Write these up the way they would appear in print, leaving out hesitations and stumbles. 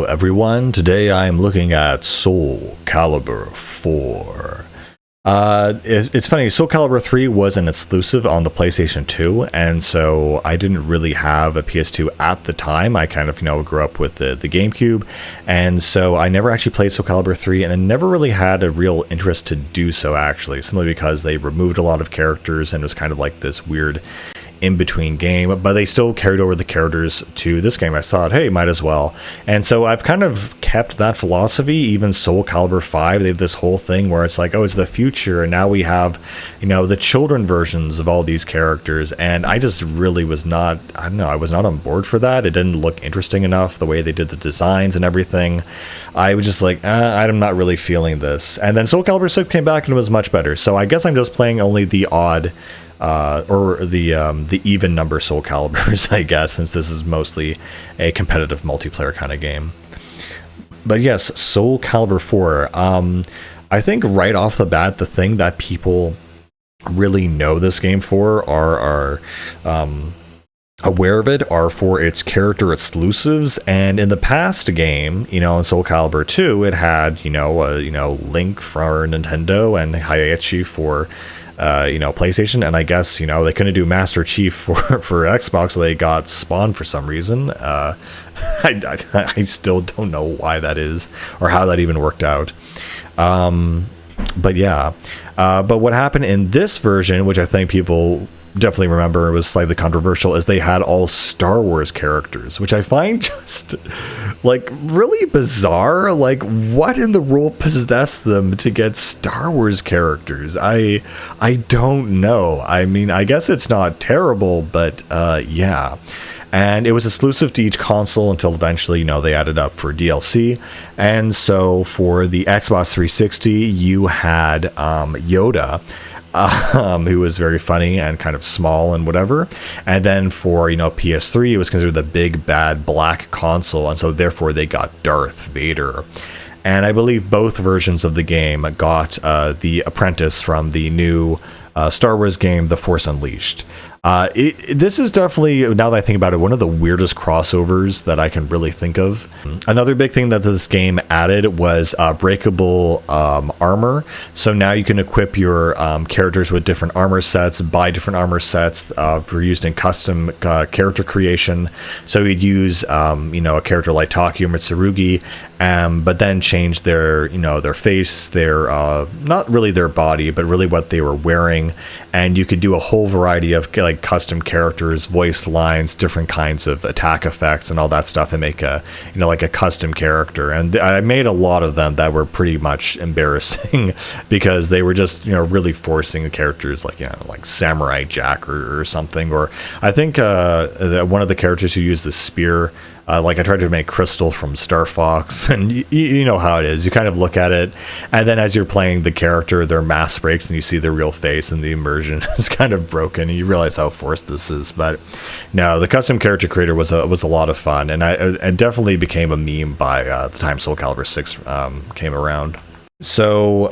everyone. Today I'm looking at Soul Calibur 4. It's funny, Soul Calibur 3 was an exclusive on the PlayStation 2, and so I didn't really have a PS2 at the time. I kind of, grew up with the GameCube, and so I never actually played Soul Calibur 3, and I never really had a real interest to do so, actually, simply because they removed a lot of characters, and it was kind of like this weird in-between game, but they still carried over the characters to this game. I thought, hey, might as well. And so I've kind of kept that philosophy. Even Soul Calibur 5, they have this whole thing where it's like, oh, it's the future, and now we have, the children versions of all these characters, and I just really was not, I was not on board for that. It didn't look interesting enough, the way they did the designs and everything. I was just like, I'm not really feeling this. And then Soul Calibur 6 came back and it was much better. So I guess I'm just playing only the odd or the even number Soul Caliburs, I guess, since this is mostly a competitive multiplayer kind of game. But yes, Soul Calibur 4. I think right off the bat, the thing that people really know this game for are aware of it are for its character exclusives. And in the past game, in Soul Calibur 2, it had Link for Nintendo and Hayachi for PlayStation, and I guess they couldn't do Master Chief for Xbox, so they got Spawn for some reason. I still don't know why that is or how that even worked out. But yeah, but what happened in this version, which I think people definitely remember, it was slightly controversial, is they had all Star Wars characters, which I find just like really bizarre. Like, what in the world possessed them to get Star Wars characters? I don't know. I mean, I guess it's not terrible, but yeah. And it was exclusive to each console until eventually, they added up for DLC. And so for the Xbox 360, you had Yoda, who was very funny and kind of small and whatever. And then for, PS3, it was considered the big bad black console. And so therefore they got Darth Vader. And I believe both versions of the game got the apprentice from the new Star Wars game, The Force Unleashed. This is definitely, now that I think about it, one of the weirdest crossovers that I can really think of. Another big thing that this game added was breakable armor. So now you can equip your characters with different armor sets, buy different armor sets for used in custom character creation. So you'd use, a character like Taki or Mitsurugi, but then change their, their face, their, not really their body, but really what they were wearing. And you could do a whole variety of like custom characters, voice lines, different kinds of attack effects and all that stuff, and make a, like a custom character. And I made a lot of them that were pretty much embarrassing because they were just, really forcing the characters like, like Samurai Jack or something. Or I think one of the characters who used the spear, like I tried to make Crystal from Star Fox, and you know how it is. You kind of look at it, and then as you're playing the character, their mask breaks, and you see their real face, and the immersion is kind of broken, and you realize how forced this is. But no, the custom character creator was a lot of fun, and I definitely became a meme by the time Soul Calibur 6 came around. So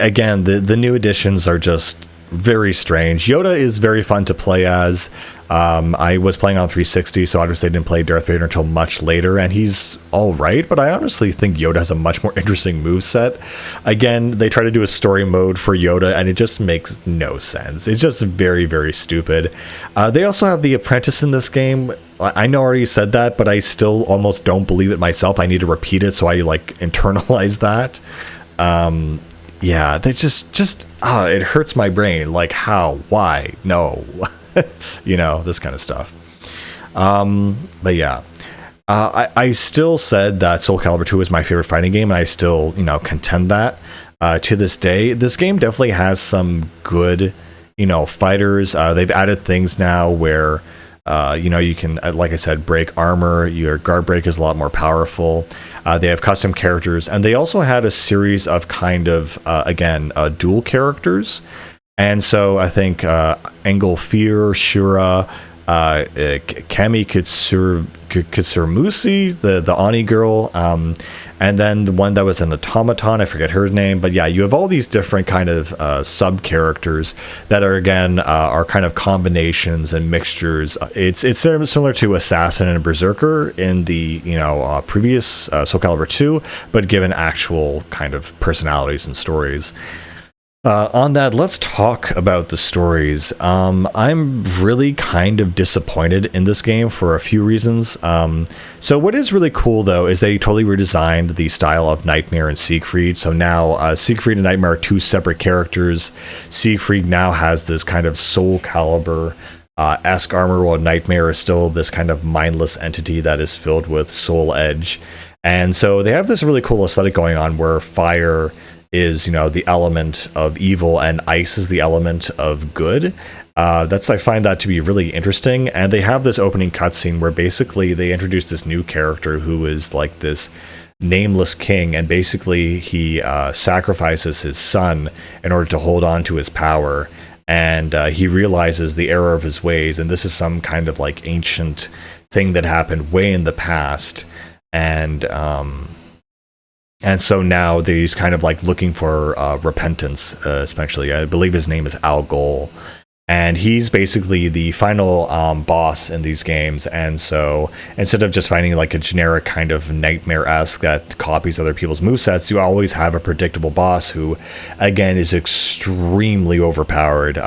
again, the new additions are just very strange. Yoda is very fun to play as. I was playing on 360, so obviously I didn't play Darth Vader until much later, and he's all right, but I honestly think Yoda has a much more interesting moveset. Again, they try to do a story mode for Yoda, and it just makes no sense. It's just very, very stupid. They also have the apprentice in this game. I know I already said that, but I still almost don't believe it myself. I need to repeat it, so I internalize that. Yeah, they just it hurts my brain. Like, how? Why? No. This kind of stuff. But yeah, I still said that Soul Calibur 2 is my favorite fighting game, and I still, contend that to this day. This game definitely has some good, fighters. They've added things now where you can, like I said, break armor. Your guard break is a lot more powerful. They have custom characters, and they also had a series of kind of, dual characters. And so I think Engel Fear, Shura, Kami Kitsurumusi, the Ani girl, and then the one that was an automaton, I forget her name, but yeah, you have all these different kind of sub characters that are again are kind of combinations and mixtures. It's similar to Assassin and Berserker in the previous Soul Calibur 2, but given actual kind of personalities and stories. On that, let's talk about the stories. I'm really kind of disappointed in this game for a few reasons. So what is really cool, though, is they totally redesigned the style of Nightmare and Siegfried. So now Siegfried and Nightmare are two separate characters. Siegfried now has this kind of Soul Calibur esque armor, while Nightmare is still this kind of mindless entity that is filled with soul edge. And so they have this really cool aesthetic going on where fire is the element of evil and ice is the element of good. I find that to be really interesting. And they have this opening cutscene where basically they introduce this new character who is like this nameless king, and basically he sacrifices his son in order to hold on to his power. And he realizes the error of his ways, and this is some kind of like ancient thing that happened way in the past. And so now he's kind of like looking for repentance, especially. I believe his name is Al Ghul. And he's basically the final boss in these games. And so instead of just finding like a generic kind of Nightmare-esque that copies other people's movesets, you always have a predictable boss who, again, is extremely overpowered.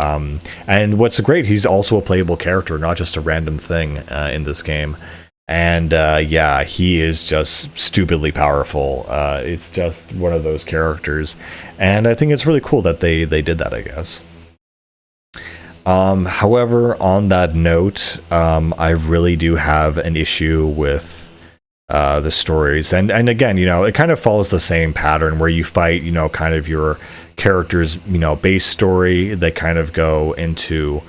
And what's great, he's also a playable character, not just a random thing in this game. And yeah, he is just stupidly powerful. It's just one of those characters, and I think it's really cool that they did that, I guess. However, on that note, I really do have an issue with the stories, and again, it kind of follows the same pattern where you fight, kind of your character's base story. They kind of go into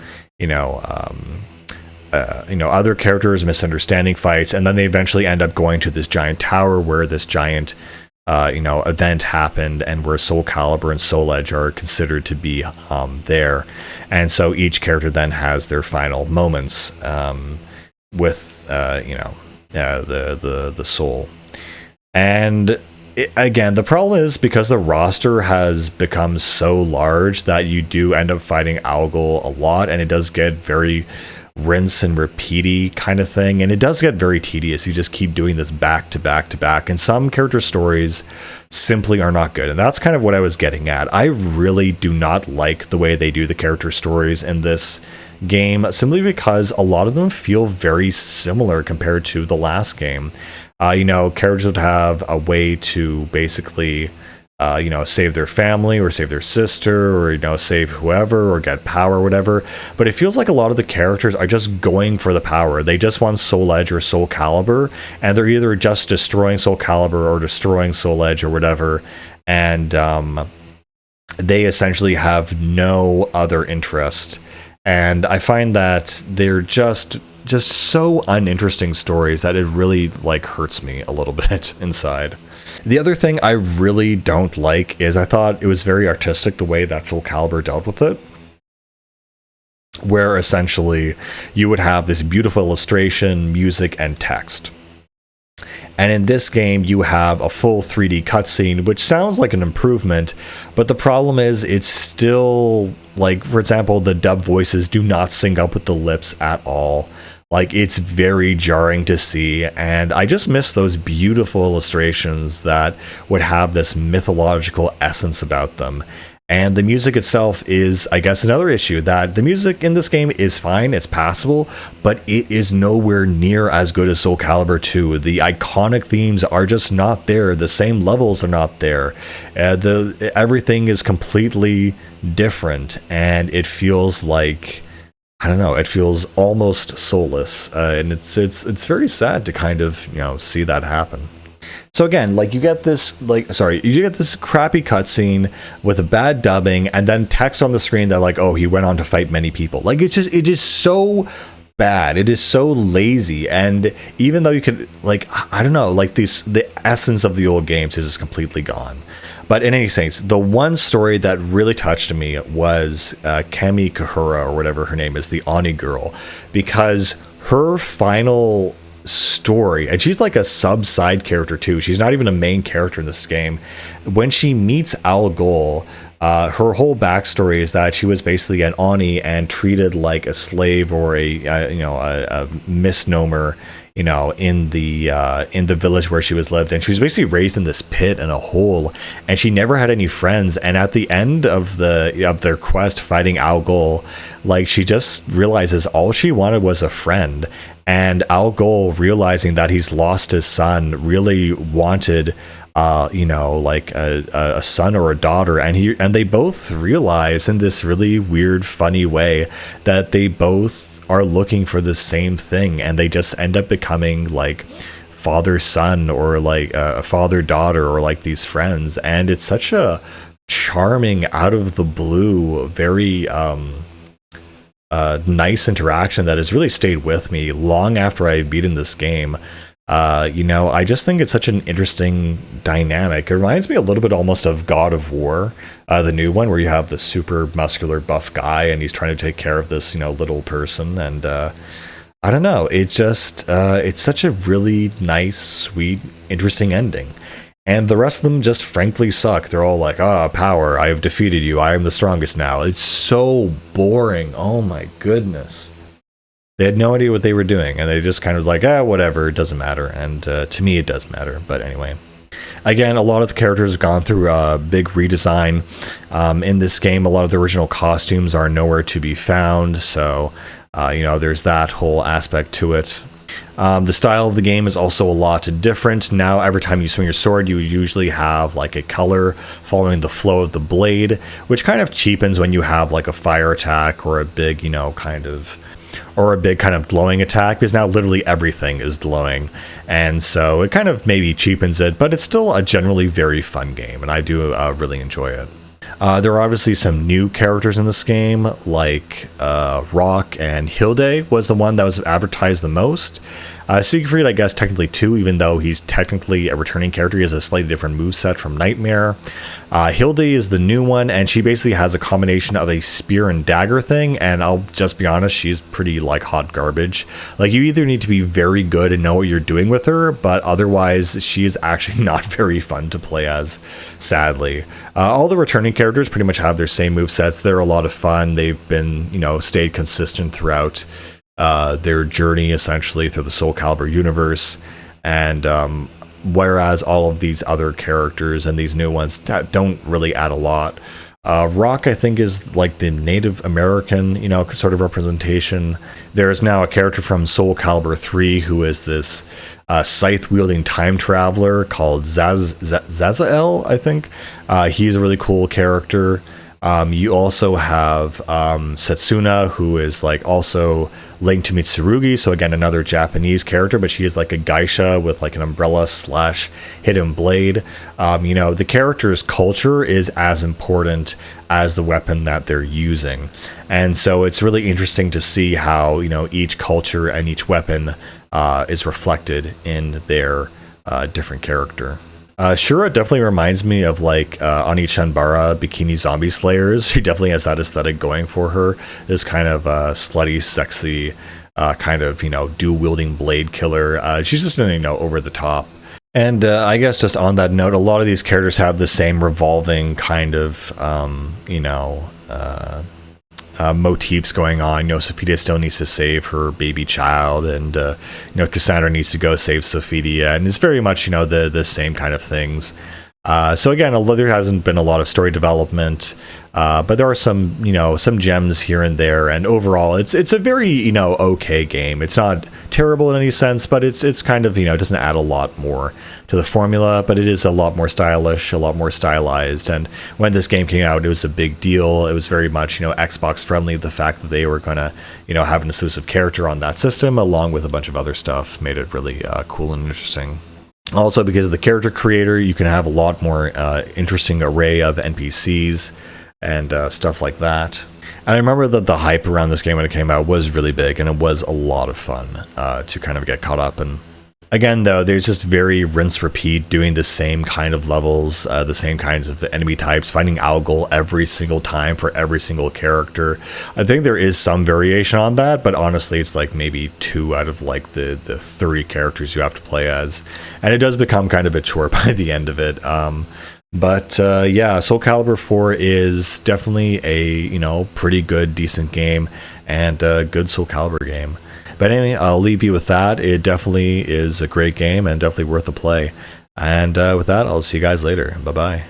other characters misunderstanding fights, and then they eventually end up going to this giant tower where this giant event happened, and where Soul Calibur and Soul Edge are considered to be there. And so each character then has their final moments with the soul. And again, the problem is because the roster has become so large that you do end up fighting Al Ghul a lot, and it does get very rinse and repeaty kind of thing, and it does get very tedious. You just keep doing this back to back to back, and some character stories simply are not good, and that's kind of what I was getting at. I really do not like the way they do the character stories in this game, simply because a lot of them feel very similar compared to the last game. Characters would have a way to basically save their family or save their sister, or save whoever, or get power or whatever. But it feels like a lot of the characters are just going for the power. They just want Soul Edge or Soul Calibur, and they're either just destroying Soul Calibur or destroying Soul Edge or whatever. And they essentially have no other interest. And I find that they're just so uninteresting stories that it really hurts me a little bit inside. The other thing I really don't like is I thought it was very artistic the way that Soul Calibur dealt with it, where essentially you would have this beautiful illustration, music, and text. And in this game, you have a full 3D cutscene, which sounds like an improvement, but the problem is it's still, for example, the dub voices do not sync up with the lips at all. It's very jarring to see, and I just miss those beautiful illustrations that would have this mythological essence about them. And the music itself is, I guess, another issue, that the music in this game is fine, it's passable, but it is nowhere near as good as Soul Calibur 2. The iconic themes are just not there, the same levels are not there. Everything is completely different, and it feels like, I don't know, it feels almost soulless, and it's very sad to kind of see that happen. So again, you get this crappy cutscene with a bad dubbing, and then text on the screen that oh, he went on to fight many people. It's just so bad. It is so lazy, and even though you could, like, I don't know, like the essence of the old games is just completely gone. But in any case, the one story that really touched me was Kami Kahura, or whatever her name is, the Ani girl, because her final story, and she's like a side character too. She's not even a main character in this game. When she meets Al Ghul, her whole backstory is that she was basically an Ani and treated like a slave or a misnomer, in the village where she was lived, and she was basically raised in this pit and a hole, and she never had any friends. And at the end of their quest fighting Al Ghul, like, she just realizes all she wanted was a friend. And Al Ghul, realizing that he's lost his son, really wanted like a son or a daughter, and they both realize in this really weird, funny way that they both are looking for the same thing, and they just end up becoming like father son, or like a father daughter, or like these friends. And it's such a charming, out of the blue, very nice interaction that has really stayed with me long after I've beaten this game. I just think it's such an interesting dynamic. It reminds me a little bit almost of God of War, the new one, where you have the super muscular buff guy and he's trying to take care of this, little person. And I don't know, it's just it's such a really nice, sweet, interesting ending. And the rest of them just frankly suck. They're all like, power, I have defeated you, I am the strongest now. It's so boring. Oh my goodness. They had no idea what they were doing, and they just kind of was like, whatever, it doesn't matter. And to me, it does matter. But anyway, again, a lot of the characters have gone through a big redesign. In this game, a lot of the original costumes are nowhere to be found. So, there's that whole aspect to it. The style of the game is also a lot different. Now, every time you swing your sword, you usually have like a color following the flow of the blade, which kind of cheapens when you have like a fire attack or a big, kind of glowing attack, because now literally everything is glowing, and so it kind of maybe cheapens it, but it's still a generally very fun game, and I do really enjoy it. There are obviously some new characters in this game, like Rock, and Hilde was the one that was advertised the most. Siegfried, I guess, technically too, even though he's technically a returning character. He has a slightly different moveset from Nightmare. Hilde is the new one, and she basically has a combination of a spear and dagger thing, and I'll just be honest, she's pretty like hot garbage. Like, you either need to be very good and know what you're doing with her, but otherwise she is actually not very fun to play as, sadly. All the returning characters pretty much have their same movesets. They're a lot of fun. They've been, stayed consistent throughout their journey, essentially, through the Soul Calibur universe. And whereas all of these other characters and these new ones don't really add a lot. Rock, I think, is like the Native American, sort of representation. There is now a character from Soul Calibur 3 who is this scythe-wielding time traveler called Zazael, I think. He's a really cool character. You also have Setsuna, who is like also linked to Mitsurugi, so again, another Japanese character, but she is like a geisha with like an umbrella / hidden blade. The character's culture is as important as the weapon that they're using, and so it's really interesting to see how each culture and each weapon is reflected in their different character. Shura definitely reminds me of like Ani Chanbara, Bikini Zombie Slayers. She definitely has that aesthetic going for her. This kind of slutty, sexy, kind of dual wielding blade killer. She's just over the top. And I guess just on that note, a lot of these characters have the same revolving kind of motifs going on. Sophia still needs to save her baby child, and Cassandra needs to go save Sophia, and it's very much the same kind of things. So again, although there hasn't been a lot of story development, but there are some gems here and there, and overall it's a very okay game. It's not terrible in any sense, but it's kind of it doesn't add a lot more to the formula, but it is a lot more stylish, a lot more stylized. And when this game came out, it was a big deal. It was very much Xbox friendly. The fact that they were gonna have an exclusive character on that system along with a bunch of other stuff made it really cool and interesting. Also, because of the character creator, you can have a lot more interesting array of NPCs. and stuff like that. And I remember that the hype around this game when it came out was really big, and it was a lot of fun to kind of get caught up. And again, though, there's just very rinse repeat, doing the same kind of levels, the same kinds of enemy types, finding Algol every single time for every single character. I think there is some variation on that, but honestly, it's like maybe 2 out of like the 30 characters you have to play as, and it does become kind of a chore by the end of it. But yeah, Soul Calibur 4 is definitely a pretty good, decent game, and a good Soul Calibur game. But anyway, I'll leave you with that. It definitely is a great game and definitely worth a play. And with that, I'll see you guys later. Bye-bye.